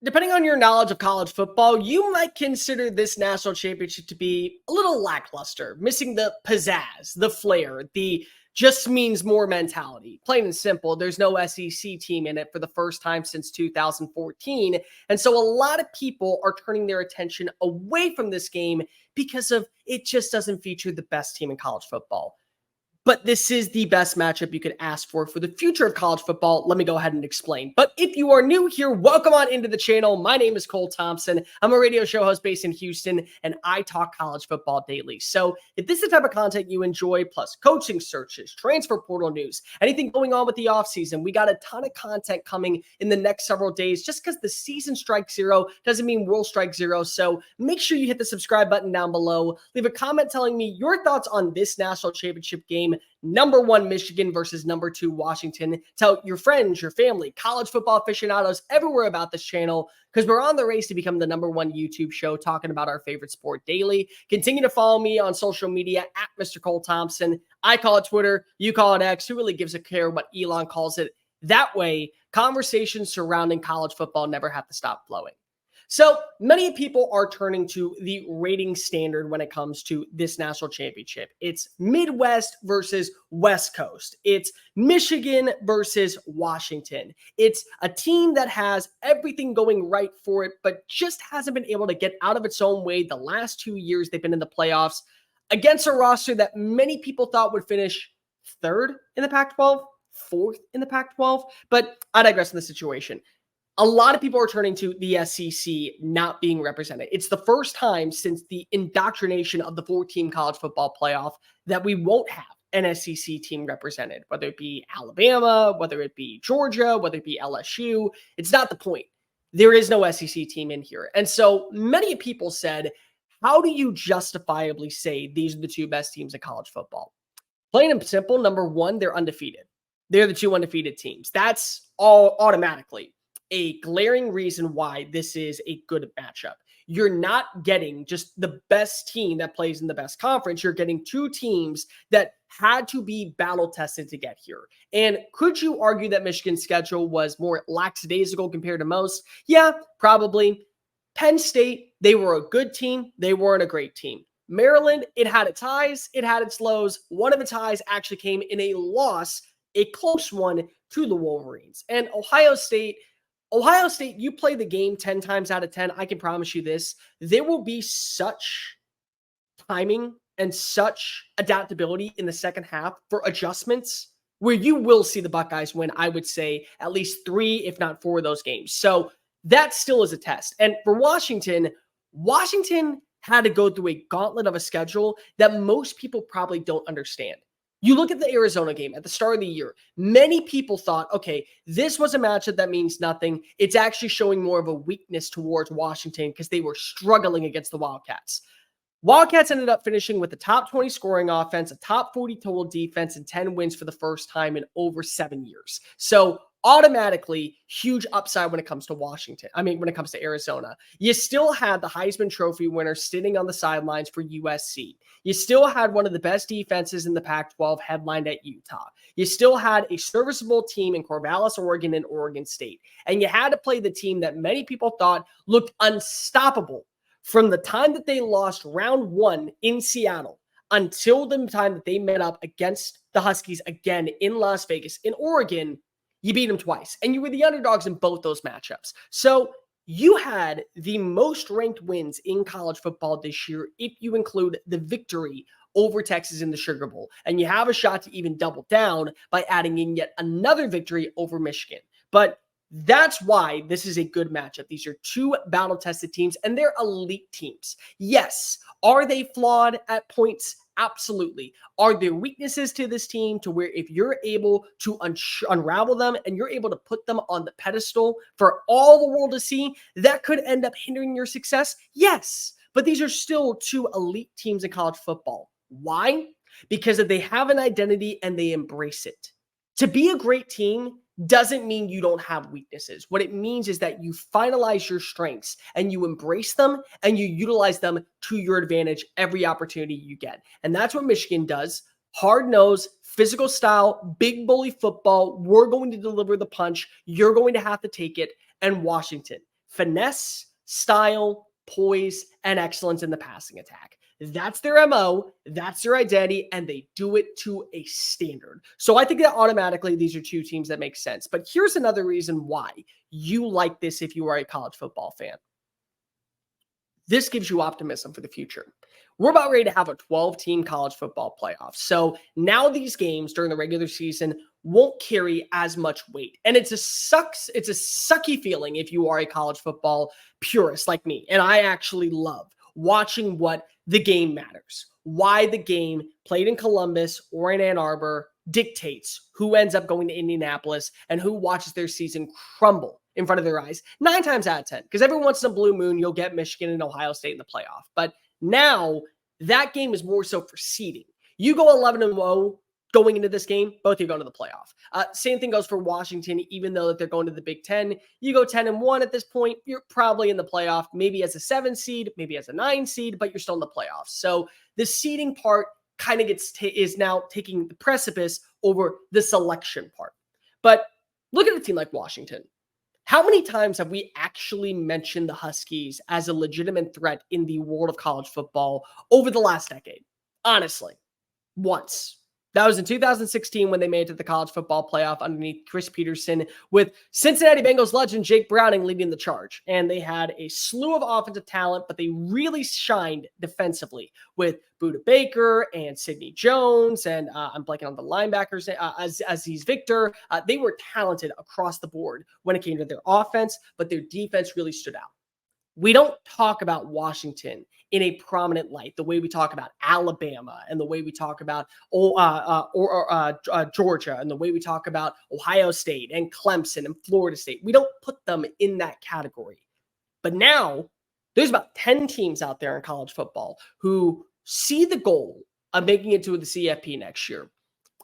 Depending on your knowledge of college football, you might consider this national championship to be a little lackluster, missing the pizzazz, the flair, the just means more mentality. Plain and simple, there's no SEC team in it for the first time since 2014. And so a lot of people are turning their attention away from this game because of it just doesn't feature the best team in college football. But this is the best matchup you could ask for the future of college football. Let me go ahead and explain. But if you are new here, welcome on into the channel. My name is Cole Thompson. I'm a radio show host based in Houston, and I talk college football daily. So if this is the type of content you enjoy, plus coaching searches, transfer portal news, anything going on with the offseason, we got a ton of content coming in the next several days. Just because the season strikes zero doesn't mean we'll strike zero. So make sure you hit the subscribe button down below. Leave a comment telling me your thoughts on this national championship game. Number 1 Michigan versus number 2 Washington. Tell your friends, your family, college football aficionados everywhere about this channel because we're on the race to become the number 1 YouTube show talking about our favorite sport daily. Continue to follow me on social media at Mr. Cole Thompson. I call it Twitter. You call it X. Who really gives a care what Elon calls it? That way, conversations surrounding college football never have to stop flowing. So many people are turning to the rating standard when it comes to this national championship. It's Midwest versus West Coast. It's Michigan versus Washington. It's a team that has everything going right for it, but just hasn't been able to get out of its own way the last 2 years they've been in the playoffs against a roster that many people thought would finish 3rd in the Pac-12, 4th in the Pac-12. But I digress in the situation. A lot of people are turning to the SEC not being represented. It's the first time since the indoctrination of the 4-team college football playoff that we won't have an SEC team represented, whether it be Alabama, whether it be Georgia, whether it be LSU. It's not the point. There is no SEC team in here. And so many people said, how do you justifiably say these are the 2 best teams in college football? Plain and simple, number 1, they're undefeated. They're the 2 undefeated teams. That's all automatically a glaring reason why this is a good matchup. You're not getting just the best team that plays in the best conference. You're getting 2 teams that had to be battle tested to get here. And could you argue that Michigan's schedule was more lackadaisical compared to most? Yeah, probably. Penn State, they were a good team. They weren't a great team. Maryland, it had its highs, it had its lows. One of its highs actually came in a loss, a close one to the Wolverines. And Ohio State, you play the game 10 times out of 10, I can promise you this, there will be such timing and such adaptability in the second half for adjustments where you will see the Buckeyes win, I would say, at least 3, if not 4 of those games. So that still is a test. And for Washington had to go through a gauntlet of a schedule that most people probably don't understand. You look at the Arizona game at the start of the year, many people thought, okay, this was a matchup that means nothing. It's actually showing more of a weakness towards Washington because they were struggling against the Wildcats. Wildcats ended up finishing with the top 20 scoring offense, a top 40 total defense, and 10 wins for the first time in over 7 years. So automatically, huge upside when it comes to when it comes to Arizona. You still had the Heisman Trophy winner sitting on the sidelines for USC. You still had one of the best defenses in the Pac-12 headlined at Utah. You still had a serviceable team in Corvallis, Oregon, and Oregon State. And you had to play the team that many people thought looked unstoppable from the time that they lost round 1 in Seattle until the time that they met up against the Huskies again in Las Vegas. In Oregon, you beat them twice, and you were the underdogs in both those matchups. So you had the most ranked wins in college football this year if you include the victory over Texas in the Sugar Bowl. And you have a shot to even double down by adding in yet another victory over Michigan. But that's why this is a good matchup. These are 2 battle-tested teams, and they're elite teams. Yes. Are they flawed at points? Absolutely. Are there weaknesses to this team to where if you're able to unravel them and you're able to put them on the pedestal for all the world to see, that could end up hindering your success? Yes. But these are still 2 elite teams in college football. Why? Because they have an identity and they embrace it. To be a great team doesn't mean you don't have weaknesses. What it means is that you finalize your strengths and you embrace them and you utilize them to your advantage every opportunity you get. And that's what Michigan does. Hard-nosed, physical style, big bully football. We're going to deliver the punch. You're going to have to take it. And Washington, finesse, style, poise, and excellence in the passing attack. That's their MO, that's their identity, and they do it to a standard. So I think that automatically these are two teams that make sense. But here's another reason why you like this if you are a college football fan. This gives you optimism for the future. We're about ready to have a 12-team college football playoff. So now these games during the regular season won't carry as much weight. And it's a sucky feeling if you are a college football purist like me. And I actually love watching what the game matters. Why the game played in Columbus or in Ann Arbor dictates who ends up going to Indianapolis and who watches their season crumble in front of their eyes 9 times out of 10. Because every once in a blue moon, you'll get Michigan and Ohio State in the playoff. But now that game is more so for seeding. You go 11-0 going into this game, both of you going to the playoff. Same thing goes for Washington, even though that they're going to the Big Ten. You go 10-1 at this point, you're probably in the playoff, maybe as a 7 seed, maybe as a 9 seed, but you're still in the playoffs. So the seeding part kind of is now taking the precipice over the selection part. But look at a team like Washington. How many times have we actually mentioned the Huskies as a legitimate threat in the world of college football over the last decade? Honestly, once. That was in 2016 when they made it to the college football playoff underneath Chris Peterson with Cincinnati Bengals legend Jake Browning leading the charge. And they had a slew of offensive talent, but they really shined defensively with Buda Baker and Sidney Jones. And I'm blanking on the linebackers, Aziz Victor. They were talented across the board when it came to their offense, but their defense really stood out. We don't talk about Washington in a prominent light, the way we talk about Alabama and the way we talk about Georgia and the way we talk about Ohio State and Clemson and Florida State. We don't put them in that category. But now there's about 10 teams out there in college football who see the goal of making it to the CFP next year.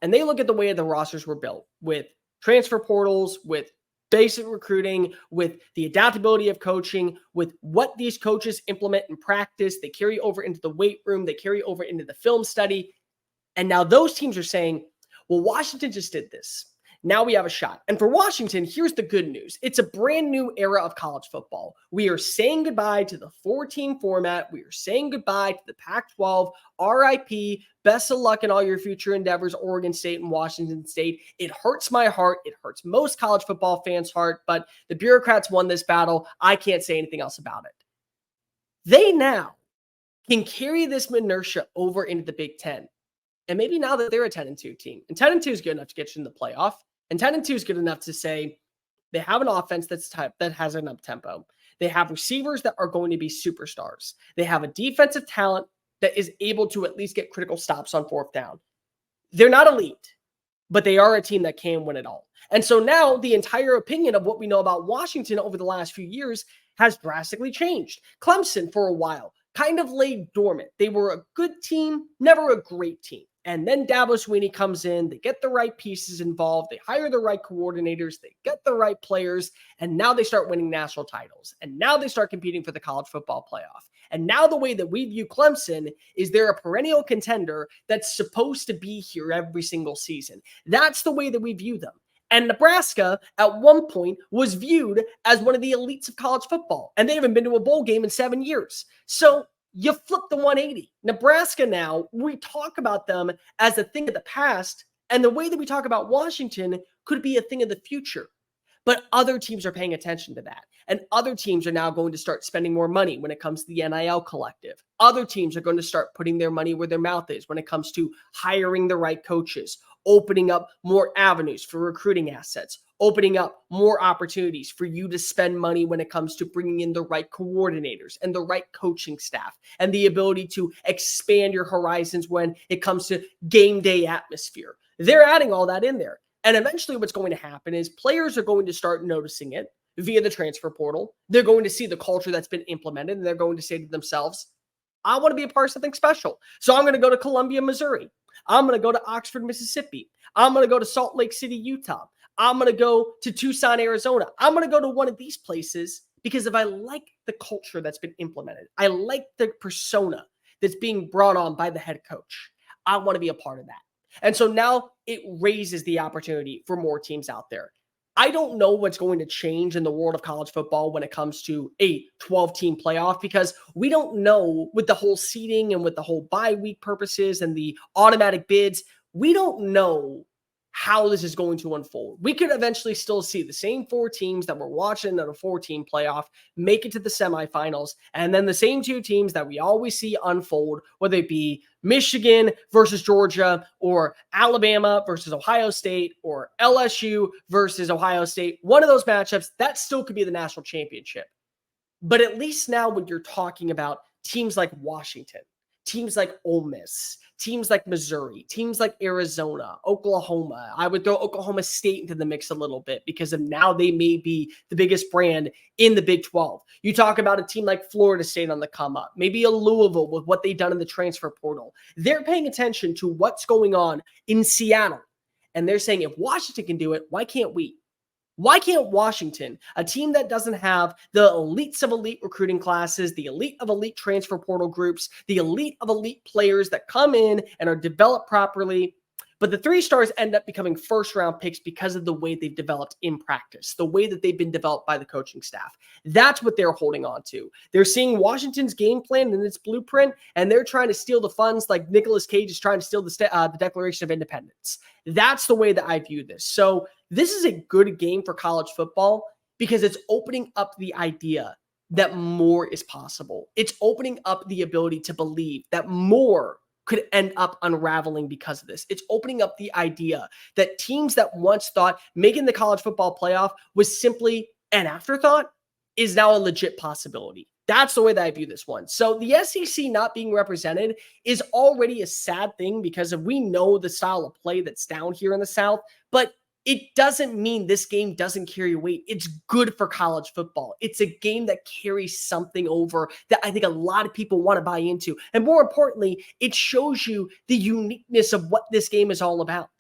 And they look at the way the rosters were built with transfer portals, with basic recruiting, with the adaptability of coaching, with what these coaches implement in practice. They carry over into the weight room. They carry over into the film study. And now those teams are saying, well, Washington just did this. Now we have a shot. And for Washington, here's the good news. It's a brand new era of college football. We are saying goodbye to the 4-team format. We are saying goodbye to the Pac-12. RIP. Best of luck in all your future endeavors, Oregon State and Washington State. It hurts my heart. It hurts most college football fans' heart, but the bureaucrats won this battle. I can't say anything else about it. They now can carry this inertia over into the Big Ten. And maybe now that they're a 10-2 team, and 10-2 is good enough to get you in the playoff, and 10-2 is good enough to say they have an offense that has an up-tempo. They have receivers that are going to be superstars. They have a defensive talent that is able to at least get critical stops on 4th down. They're not elite, but they are a team that can win it all. And so now the entire opinion of what we know about Washington over the last few years has drastically changed. Clemson, for a while, kind of laid dormant. They were a good team, never a great team. And then Dabo Swinney comes in, they get the right pieces involved, they hire the right coordinators, they get the right players, and now they start winning national titles. And now they start competing for the college football playoff. And now the way that we view Clemson is they're a perennial contender that's supposed to be here every single season. That's the way that we view them. And Nebraska, at one point, was viewed as one of the elites of college football. And they haven't been to a bowl game in 7 years. So you flip the 180. Nebraska now, we talk about them as a thing of the past, and the way that we talk about Washington could be a thing of the future. But other teams are paying attention to that. And other teams are now going to start spending more money when it comes to the NIL collective. Other teams are going to start putting their money where their mouth is when it comes to hiring the right coaches, opening up more avenues for recruiting assets, opening up more opportunities for you to spend money when it comes to bringing in the right coordinators and the right coaching staff and the ability to expand your horizons when it comes to game day atmosphere. They're adding all that in there. And eventually what's going to happen is players are going to start noticing it via the transfer portal. They're going to see the culture that's been implemented, and they're going to say to themselves, I want to be a part of something special. So I'm going to go to Columbia, Missouri. I'm going to go to Oxford, Mississippi. I'm going to go to Salt Lake City, Utah. I'm going to go to Tucson, Arizona. I'm going to go to one of these places because if I like the culture that's been implemented, I like the persona that's being brought on by the head coach. I want to be a part of that. And so now it raises the opportunity for more teams out there. I don't know what's going to change in the world of college football when it comes to a 12-team playoff, because we don't know with the whole seeding and with the whole bye week purposes and the automatic bids, we don't know how this is going to unfold. We could eventually still see the same 4 teams that we're watching at a 4-team playoff make it to the semifinals, and then the same 2 teams that we always see unfold, whether it be Michigan versus Georgia, or Alabama versus Ohio State, or LSU versus Ohio State. One of those matchups, that still could be the national championship. But at least now when you're talking about teams like Washington, teams like Ole Miss, teams like Missouri, teams like Arizona, Oklahoma, I would throw Oklahoma State into the mix a little bit because of now they may be the biggest brand in the Big 12. You talk about a team like Florida State on the come up, maybe a Louisville with what they've done in the transfer portal. They're paying attention to what's going on in Seattle. And they're saying, if Washington can do it, why can't we? Why can't Washington, a team that doesn't have the elites of elite recruiting classes, the elite of elite transfer portal groups, the elite of elite players that come in and are developed properly, but the 3 stars end up becoming first-round picks because of the way they've developed in practice, the way that they've been developed by the coaching staff. That's what they're holding on to. They're seeing Washington's game plan and its blueprint, and they're trying to steal the funds like Nicolas Cage is trying to steal the Declaration of Independence. That's the way that I view this. So this is a good game for college football because it's opening up the idea that more is possible. It's opening up the ability to believe that more could end up unraveling because of this. It's opening up the idea that teams that once thought making the college football playoff was simply an afterthought is now a legit possibility. That's the way that I view this one. So the SEC not being represented is already a sad thing because we know the style of play that's down here in the South, but it doesn't mean this game doesn't carry weight. It's good for college football. It's a game that carries something over that I think a lot of people want to buy into. And more importantly, it shows you the uniqueness of what this game is all about.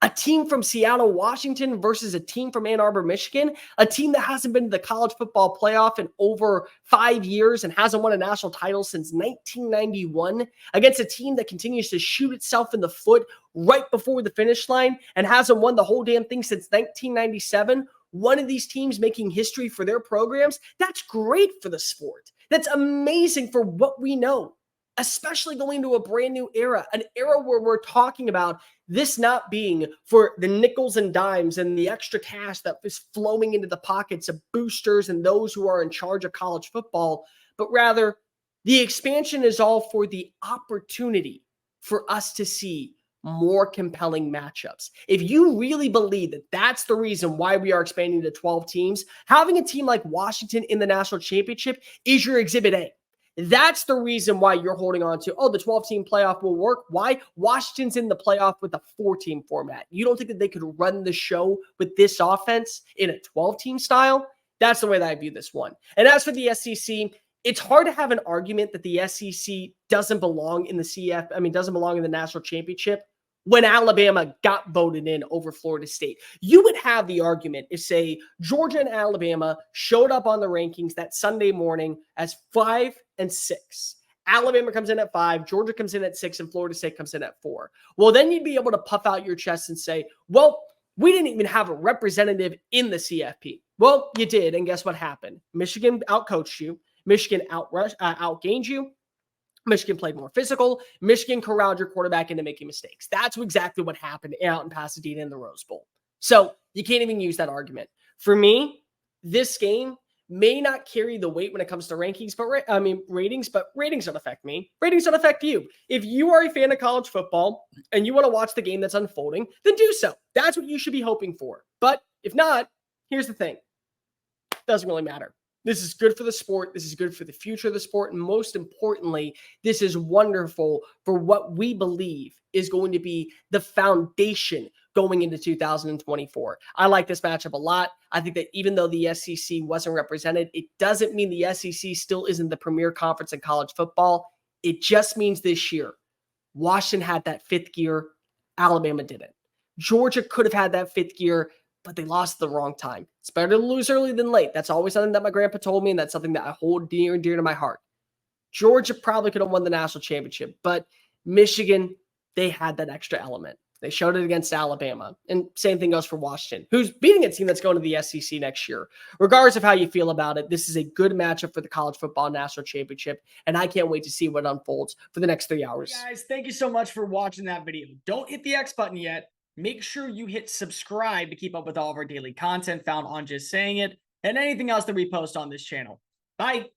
A team from Seattle, Washington versus a team from Ann Arbor, Michigan, a team that hasn't been to the college football playoff in over 5 years and hasn't won a national title since 1991, against a team that continues to shoot itself in the foot right before the finish line and hasn't won the whole damn thing since 1997. One of these teams making history for their programs. That's great for the sport. That's amazing for what we know, especially going into a brand new era, an era where we're talking about this not being for the nickels and dimes and the extra cash that is flowing into the pockets of boosters and those who are in charge of college football, but rather the expansion is all for the opportunity for us to see more compelling matchups. If you really believe that that's the reason why we are expanding to 12 teams, having a team like Washington in the national championship is your exhibit A. That's the reason why you're holding on to, the 12-team playoff will work. Why? Washington's in the playoff with a 4-team format. You don't think that they could run the show with this offense in a 12-team style? That's the way that I view this one. And as for the SEC, it's hard to have an argument that the SEC doesn't belong in the doesn't belong in the national championship when Alabama got voted in over Florida State. You would have the argument if, say, Georgia and Alabama showed up on the rankings that Sunday morning as 5 and 6. Alabama comes in at 5, Georgia comes in at 6, and Florida State comes in at 4. Well, then you'd be able to puff out your chest and say, well, we didn't even have a representative in the CFP. Well, you did, and guess what happened? Michigan outcoached you. Michigan outgained you. Michigan played more physical. Michigan corralled your quarterback into making mistakes. That's exactly what happened out in Pasadena in the Rose Bowl. So you can't even use that argument. For me, this game may not carry the weight when it comes to rankings, ratings, but ratings don't affect me. Ratings don't affect you. If you are a fan of college football and you want to watch the game that's unfolding, then do so. That's what you should be hoping for. But if not, here's the thing. It doesn't really matter. This is good for the sport. This is good for the future of the sport. And most importantly, this is wonderful for what we believe is going to be the foundation going into 2024. I like this matchup a lot. I think that even though the SEC wasn't represented, it doesn't mean the SEC still isn't the premier conference in college football. It just means this year, Washington had that 5th gear. Alabama didn't. Georgia could have had that 5th gear, but they lost at the wrong time. It's better to lose early than late. That's always something that my grandpa told me, and that's something that I hold dear and dear to my heart. Georgia probably could have won the national championship, but Michigan, they had that extra element. They showed it against Alabama. And same thing goes for Washington, who's beating a team that's going to the SEC next year. Regardless of how you feel about it, this is a good matchup for the college football national championship. And I can't wait to see what unfolds for the next 3 hours. Guys, thank you so much for watching that video. Don't hit the X button yet. Make sure you hit subscribe to keep up with all of our daily content found on Just Saying It and anything else that we post on this channel. Bye.